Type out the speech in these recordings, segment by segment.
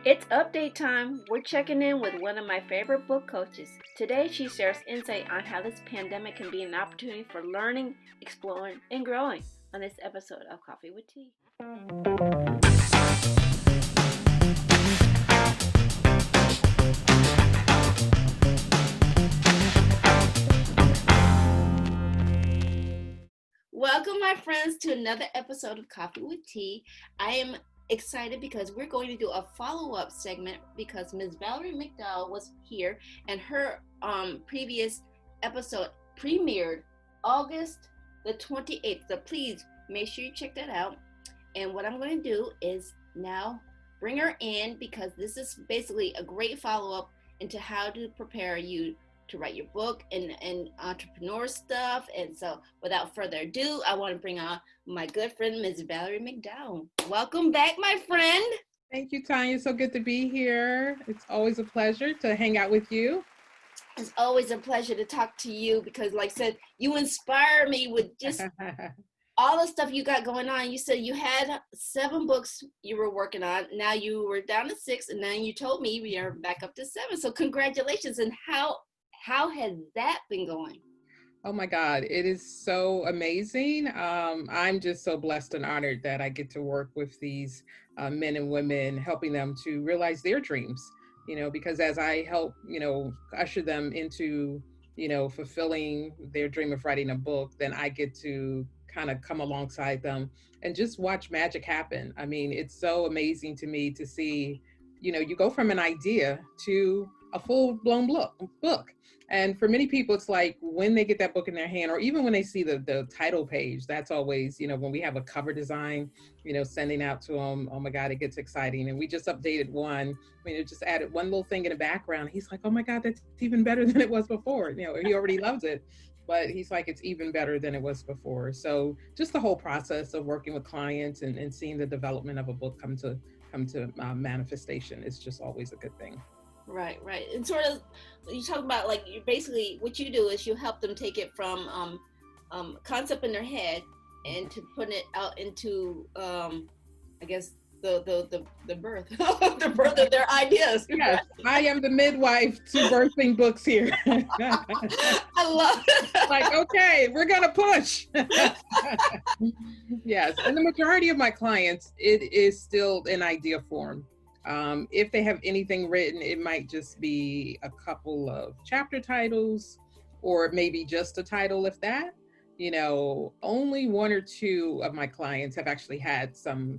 It's update time. We're checking in with one of my favorite book coaches. Today, she shares insight on how this pandemic can be an opportunity for learning, exploring, and growing on this episode of Coffee with Tea. Welcome, my friends, to another episode of Coffee with Tea. I am excited because we're going to do a follow-up segment because Ms. Valerie McDowell was here and her previous episode premiered August the 28th. So please make sure you check that out. And what I'm going to do is now bring her in because this is basically a great follow-up into how to prepare you to write your book and entrepreneur stuff. And so without further ado, I want to bring on my good friend, Ms. Valerie McDowell. Welcome back, my friend. Thank you, Tonia. So good to be here. It's always a pleasure to hang out with you. It's always a pleasure to talk to you because, like I said, you inspire me with just all the stuff you got going on. You said you had 7 books you were working on. Now you were down to 6, and then you told me we are back up to 7. So congratulations. And how has that been going? Oh my God, it is so amazing. I'm just so blessed and honored that I get to work with these men and women, helping them to realize their dreams, because as I help, usher them into, fulfilling their dream of writing a book, then I get to kind of come alongside them and just watch magic happen. I mean, it's so amazing to me to see, you go from an idea to a full blown book. And for many people, it's like when they get that book in their hand, or even when they see the title page, that's always, when we have a cover design, sending out to them, oh my God, it gets exciting. And we just updated one, just added one little thing in the background. He's like, oh my God, that's even better than it was before. He already loves it, but he's like, it's even better than it was before. So just the whole process of working with clients and seeing the development of a book come to manifestation is just always a good thing. Right. And sort of, you talk about like you basically what you do is you help them take it from concept in their head and to put it out into I guess the birth the birth of their ideas. Yes, I am the midwife to birthing books here. I love it. Like, okay, we're gonna push. Yes, and the majority of my clients, it is still in idea form. If they have anything written, it might just be a couple of chapter titles or maybe just a title, if that. Only 1 or 2 of my clients have actually had some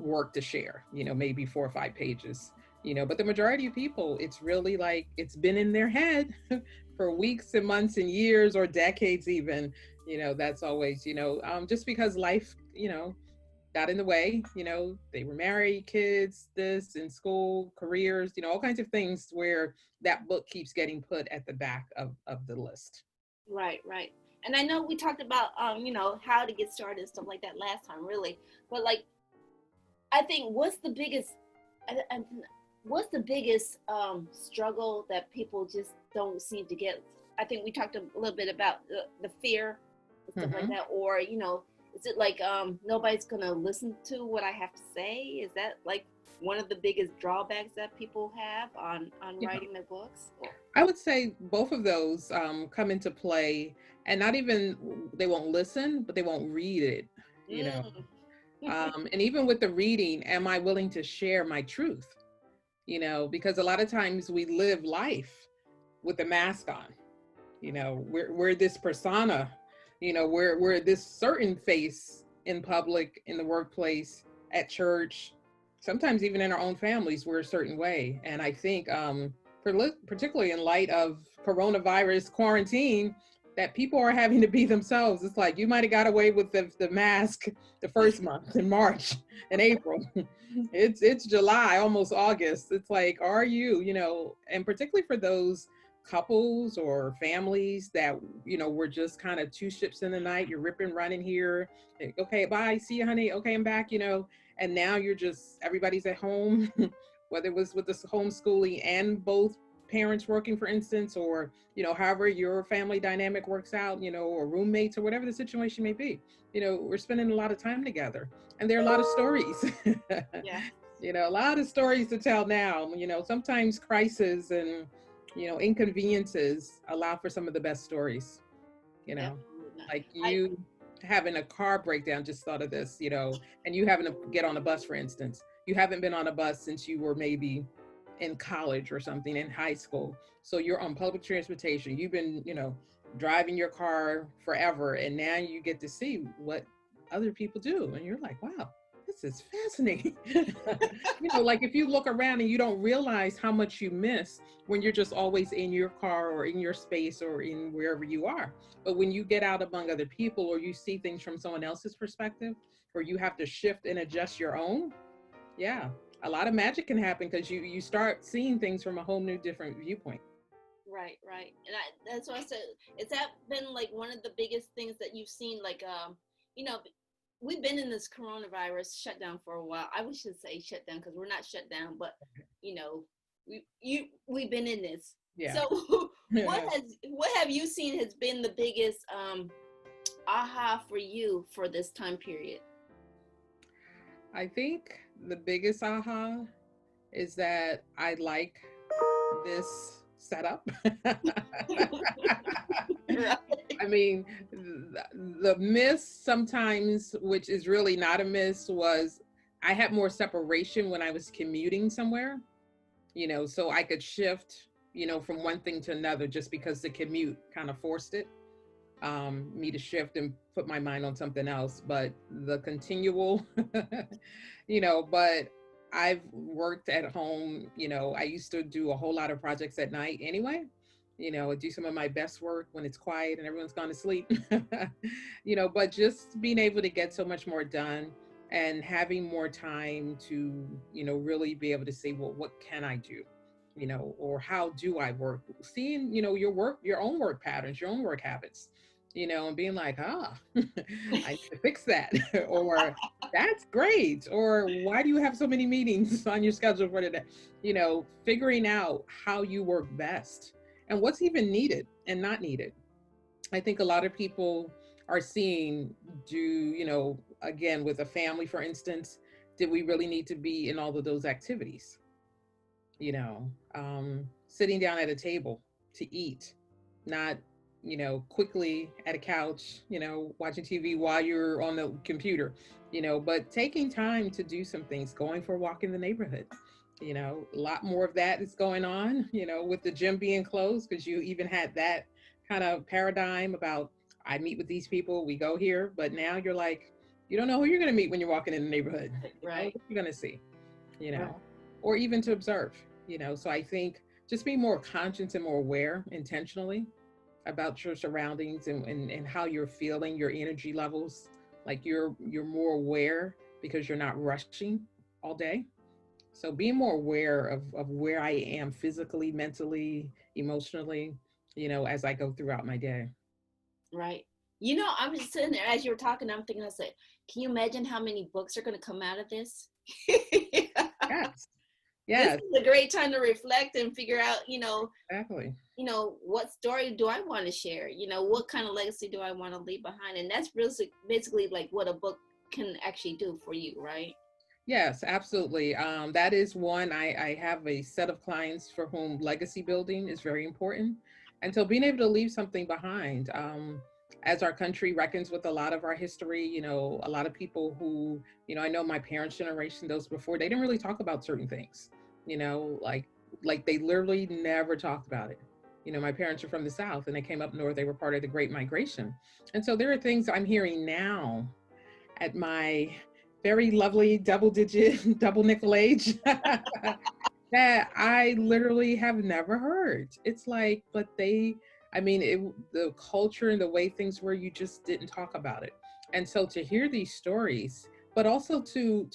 work to share, maybe 4 or 5 pages, but the majority of people, it's really like it's been in their head for weeks and months and years or decades even. That's always, just because life, got in the way, they were married, kids, this in school, careers, all kinds of things where that book keeps getting put at the back of the list. Right. And I know we talked about how to get started and stuff like that last time, really, but like I think what's the biggest struggle that people just don't seem to get? I think we talked a little bit about the fear and stuff like that, or is it like nobody's gonna listen to what I have to say? Is that like one of the biggest drawbacks that people have on writing their books? I would say both of those come into play, and not even they won't listen, but they won't read it. And even with the reading, am I willing to share my truth? Because a lot of times we live life with a mask on. We're this persona. We're this certain face in public, in the workplace, at church, sometimes even in our own families, we're a certain way. And I think, particularly in light of coronavirus quarantine, that people are having to be themselves. It's like you might have got away with the mask the first month in March and April. It's July, almost August. It's like, are you, and particularly for those couples or families that, we're just kind of 2 ships in the night, you're ripping, running here. Okay, bye, see you, honey. Okay, I'm back, and now you're just, everybody's at home, whether it was with this homeschooling and both parents working, for instance, or however your family dynamic works out, or roommates or whatever the situation may be. We're spending a lot of time together, and there are a lot of stories. Yeah. A lot of stories to tell now. Sometimes crisis and, inconveniences allow for some of the best stories, you know, Absolutely. like I you having a car breakdown, just thought of this, and you having to get on a bus, for instance. You haven't been on a bus since you were maybe in college or something, in high school. So you're on public transportation. You've been, driving your car forever. And now you get to see what other people do. And you're like, wow, this is fascinating. Like if you look around and you don't realize how much you miss when you're just always in your car or in your space or in wherever you are. But when you get out among other people or you see things from someone else's perspective, or you have to shift and adjust your own, yeah, a lot of magic can happen because you start seeing things from a whole new different viewpoint. right, right, and that's why I said, is that been like one of the biggest things that you've seen? Like, you know, we've been in this coronavirus shutdown for a while. I should say shutdown because we're not shut down, but you know, we've been in this. Yeah. So, what have you seen has been the biggest aha for you for this time period? I think the biggest aha is that I like this setup. Right. I mean, the miss sometimes, which is really not a miss, was I had more separation when I was commuting somewhere, so I could shift, from one thing to another just because the commute kind of forced it, me to shift and put my mind on something else. But the continual, but I've worked at home. I used to do a whole lot of projects at night anyway. I do some of my best work when it's quiet and everyone's gone to sleep. But just being able to get so much more done and having more time to, really be able to say, well, what can I do? Or how do I work? Seeing, your own work patterns, your own work habits, and being like, I need to fix that. Or that's great. Or why do you have so many meetings on your schedule for today? Figuring out how you work best and what's even needed and not needed. I think a lot of people are seeing, again, with a family, for instance, did we really need to be in all of those activities? Sitting down at a table to eat, not, quickly at a couch, watching TV while you're on the computer, but taking time to do some things, going for a walk in the neighborhood. A lot more of that is going on, with the gym being closed, because you even had that kind of paradigm about I meet with these people, we go here, but now you're like, you don't know who you're going to meet when you're walking in the neighborhood. Right. What you're going to see, you Right. know, or even to observe, So I think just being more conscious and more aware intentionally about your surroundings and how you're feeling, your energy levels, like you're more aware because you're not rushing all day. So being more aware of where I am physically, mentally, emotionally, as I go throughout my day. Right. You know, I'm just sitting there as you were talking. I'm thinking, I said, can you imagine how many books are going to come out of this? Yes. This Yes, is a great time to reflect and figure out, exactly. what story do I want to share? What kind of legacy do I want to leave behind? And that's really basically like what a book can actually do for you, right? Yes, absolutely. That is one. I have a set of clients for whom legacy building is very important. And so being able to leave something behind, as our country reckons with a lot of our history, a lot of people who, I know my parents' generation, those before, they didn't really talk about certain things, like they literally never talked about it. My parents are from the South and they came up north, they were part of the Great Migration. And so there are things I'm hearing now at my very lovely double digit, double nickel age that I literally have never heard. It's like, but I mean, the culture and the way things were, you just didn't talk about it. And so to hear these stories, but also to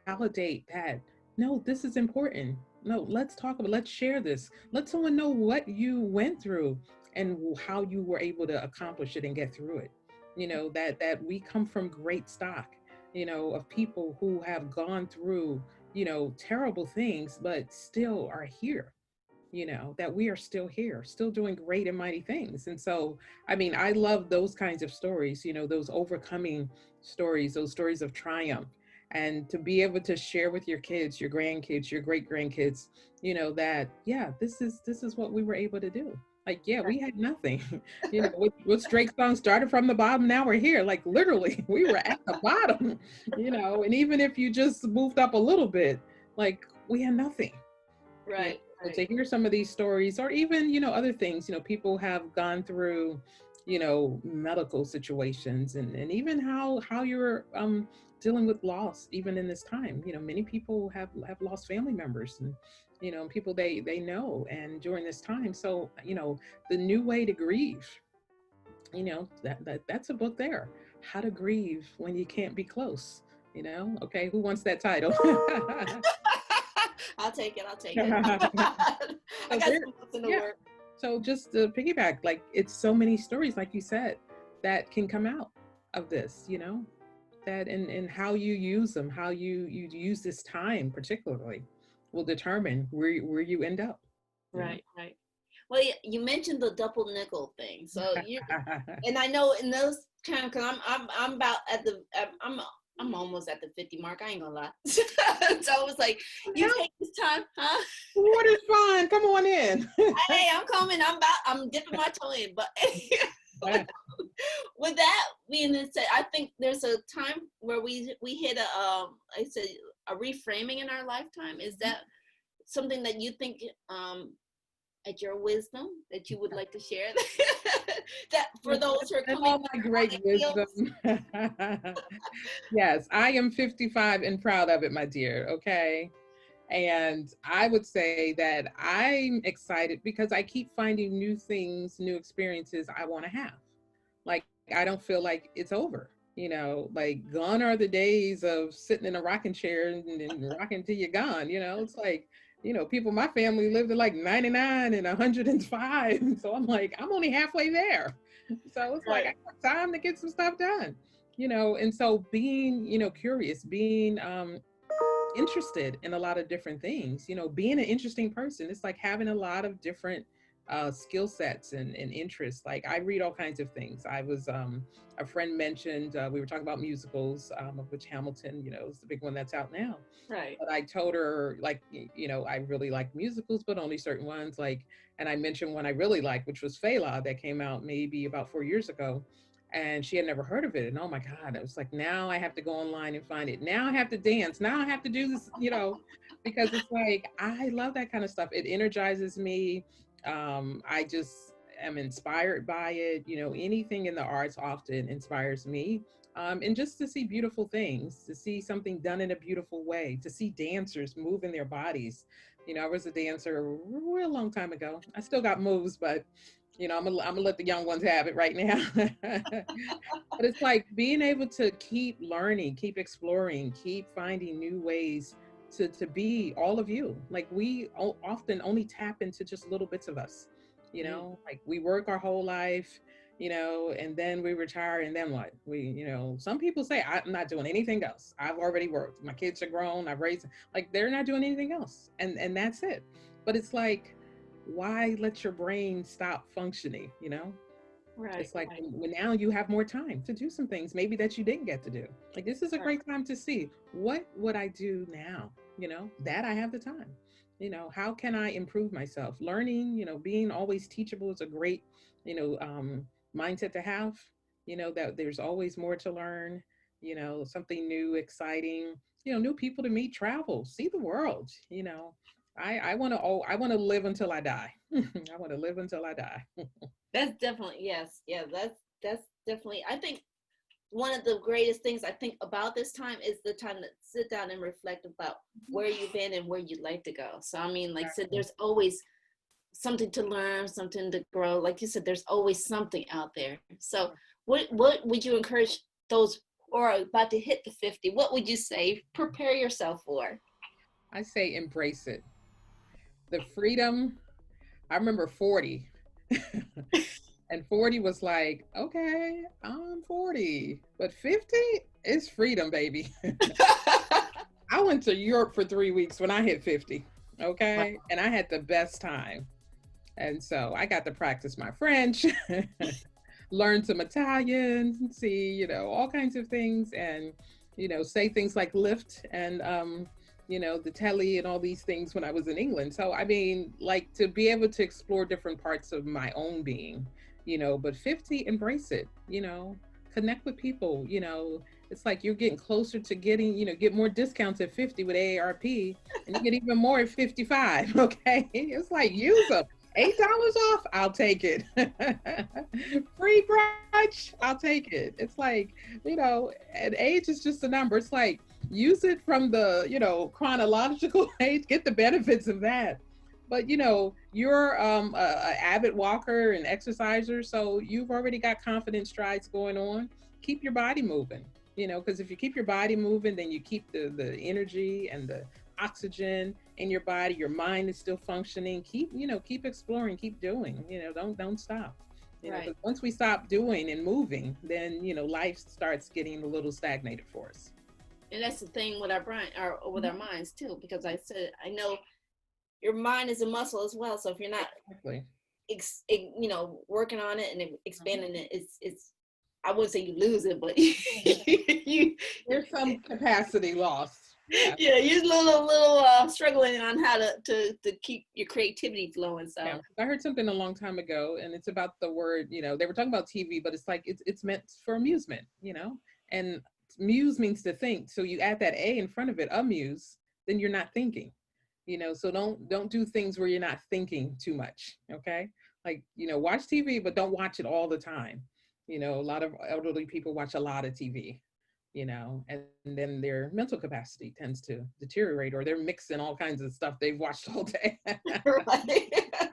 validate that, no, this is important. No, let's talk about, let's share this. Let someone know what you went through and how you were able to accomplish it and get through it. That we come from great stock, of people who have gone through, terrible things, but still are here, that we are still here, still doing great and mighty things. And so, I mean, I love those kinds of stories, those overcoming stories, those stories of triumph. and to be able to share with your kids, your grandkids, your great grandkids, that, yeah, this is what we were able to do. Like, yeah, we had nothing. With Drake's song, started from the bottom, now we're here. Like, literally, we were at the bottom, and even if you just moved up a little bit, like, we had nothing. Right. So to hear some of these stories, or even, other things, people have gone through, medical situations, and even how you're dealing with loss, even in this time. Many people have lost family members, and people they know, and during this time. So, the new way to grieve, that's a book there. How to grieve when you can't be close. Okay, who wants that title? I'll take it. I got some books in the work. So just to piggyback, like, it's so many stories, like you said, that can come out of this, that and how you use them, how you use this time particularly will determine where you end up. Right. Well, you mentioned the double nickel thing. So and I know in those times, because I'm about at the I'm almost at the 50 mark. I ain't gonna lie. So I was like, you take this time, huh? What is fun? Come on in. Hey, I'm coming. I'm dipping my toe in. But with that being said, I think there's a time where we hit I said a reframing in our lifetime. Is that something that you think at your wisdom that you would like to share? That for those who are coming, all my great wisdom. Yes, I am 55 and proud of it, my dear. Okay. And I would say that I'm excited because I keep finding new things, new experiences I want to have. Like, I don't feel like it's over. Like, gone are the days of sitting in a rocking chair and rocking till you're gone. It's like, people, my family lived at like 99 and 105. So I'm like, I'm only halfway there. So it's like, I got time to get some stuff done, and so being, curious, being interested in a lot of different things, being an interesting person. It's like having a lot of different skill sets and interests. Like, I read all kinds of things. I was a friend mentioned, we were talking about musicals, of which Hamilton, is the big one that's out now. Right. But I told her, like, I really like musicals, but only certain ones. Like, and I mentioned one I really liked, which was Fela, that came out maybe about 4 years ago. And she had never heard of it. And oh my God, it was like, now I have to go online and find it. Now I have to dance. Now I have to do this, because it's like, I love that kind of stuff. It energizes me. I just am inspired by it. Anything in the arts often inspires me. And just to see beautiful things, to see something done in a beautiful way, to see dancers moving their bodies. I was a dancer a real long time ago. I still got moves, but I'm gonna let the young ones have it right now. But it's like being able to keep learning, keep exploring, keep finding new ways to be all of you. Like, we often only tap into just little bits of us, like, we work our whole life, and then we retire, and then what? Some people say, I'm not doing anything else. I've already worked. My kids are grown. I've raised them. Like, they're not doing anything else. And that's it. But it's like, why let your brain stop functioning? Right. It's like, when now you have more time to do some things maybe that you didn't get to do. Like, this is a great time to see, what would I do now? That I have the time. How can I improve myself? Learning, being always teachable is a great, mindset to have. That there's always more to learn. Something new, exciting. New people to meet, travel, see the world. I want to live until I die. I want to live until I die. That's definitely, yes. Yeah, that's definitely, I think one of the greatest things I think about this time is the time to sit down and reflect about where you've been and where you'd like to go. So, I mean, like I said, there's always something to learn, something to grow. Like you said, there's always something out there. So what would you encourage those who are about to hit the 50? What would you say? Prepare yourself for. I say embrace it. The freedom. I remember 40. And 40 was like, okay, I'm 40. But 50 is freedom, baby. I went to Europe for 3 weeks when I hit 50. Okay. And I had the best time. And so I got to practice my French, learn some Italian, see, all kinds of things. And say things like lift and, the telly and all these things when I was in England. So, I mean, like to be able to explore different parts of my own being, but 50, embrace it, connect with people, it's like you're getting closer to getting, get more discounts at 50 with AARP and you get even more at 55. Okay. It's like use them. $8 off, I'll take it. Free brunch, I'll take it. It's like, and age is just a number. It's like use it from the, chronological age, get the benefits of that. But you're a avid walker and exerciser, so you've already got confident strides going on. Keep your body moving, because if you keep your body moving, then you keep the energy and the oxygen in your body. Your mind is still functioning. Keep exploring, keep doing. Don't stop. Right. 'Cause once we stop doing and moving, then life starts getting a little stagnated for us. And that's the thing with our brain, or with our minds too, because I know your mind is a muscle as well. So if you're not, Exactly. working on it and expanding it, it's I wouldn't say you lose it, but you There's some capacity lost. Yeah. yeah, you're a little struggling on how to keep your creativity flowing. So Yeah, I heard something a long time ago, and it's about the word. They were talking about TV, but it's like it's meant for amusement. And muse means to think. So you add that a in front of it, amuse, then you're not thinking. So don't do things where you're not thinking too much. Okay, like watch TV, but don't watch it all the time. A lot of elderly people watch a lot of TV. And then their mental capacity tends to deteriorate, or they're mixing all kinds of stuff they've watched all day. right.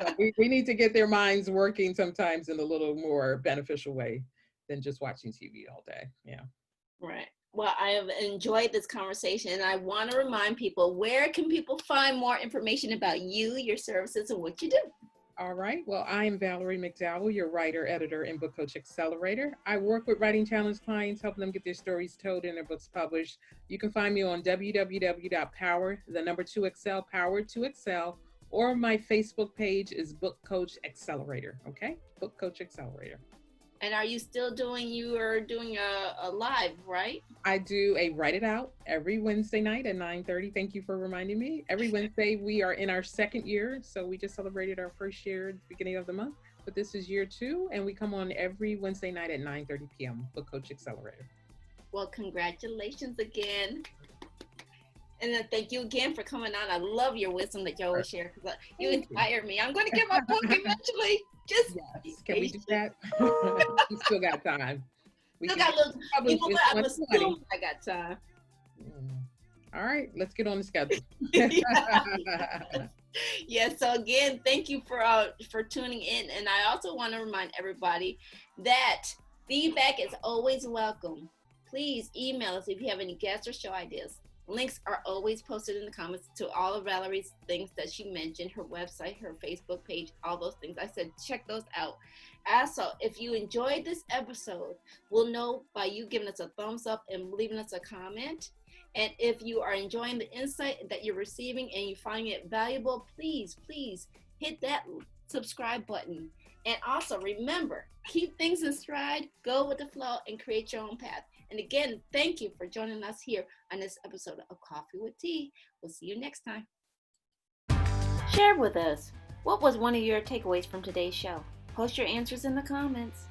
So we need to get their minds working sometimes in a little more beneficial way than just watching TV all day. Yeah. Right. Well, I have enjoyed this conversation, and I want to remind people, where can people find more information about you, your services, and what you do? All right. Well, I am Valerie McDowell, your writer, editor, and book coach accelerator. I work with writing challenge clients, helping them get their stories told and their books published. You can find me on www.power2excel, power to excel, or my Facebook page is Book Coach Accelerator. Okay, Book Coach Accelerator. And are you are doing a live, right? I do a Write It Out every Wednesday night at 9:30. Thank you for reminding me. Every Wednesday, we are in our second year. So we just celebrated our first year at the beginning of the month, but this is year 2. And we come on every Wednesday night at 9:30 p.m. Book Coach Accelerator. Well, congratulations again. And thank you again for coming on. I love your wisdom that you always share, because you inspire me. I'm going to get my book eventually. Yes. Can we do that? We still got time. We still got a little, I'm assuming I got time. All right, let's get on the schedule. Yeah, so again, thank you for tuning in. And I also want to remind everybody that feedback is always welcome. Please email us if you have any guests or show ideas. Links are always posted in the comments to all of Valerie's things that she mentioned, her website, her Facebook page, all those things. I said, check those out. Also, if you enjoyed this episode, we'll know by you giving us a thumbs up and leaving us a comment. And if you are enjoying the insight that you're receiving and you find it valuable, please hit that subscribe button. And also remember, keep things in stride, go with the flow, and create your own path. And again, thank you for joining us here on this episode of Coffee with Tea. We'll see you next time. Share with us, what was one of your takeaways from today's show? Post your answers in the comments.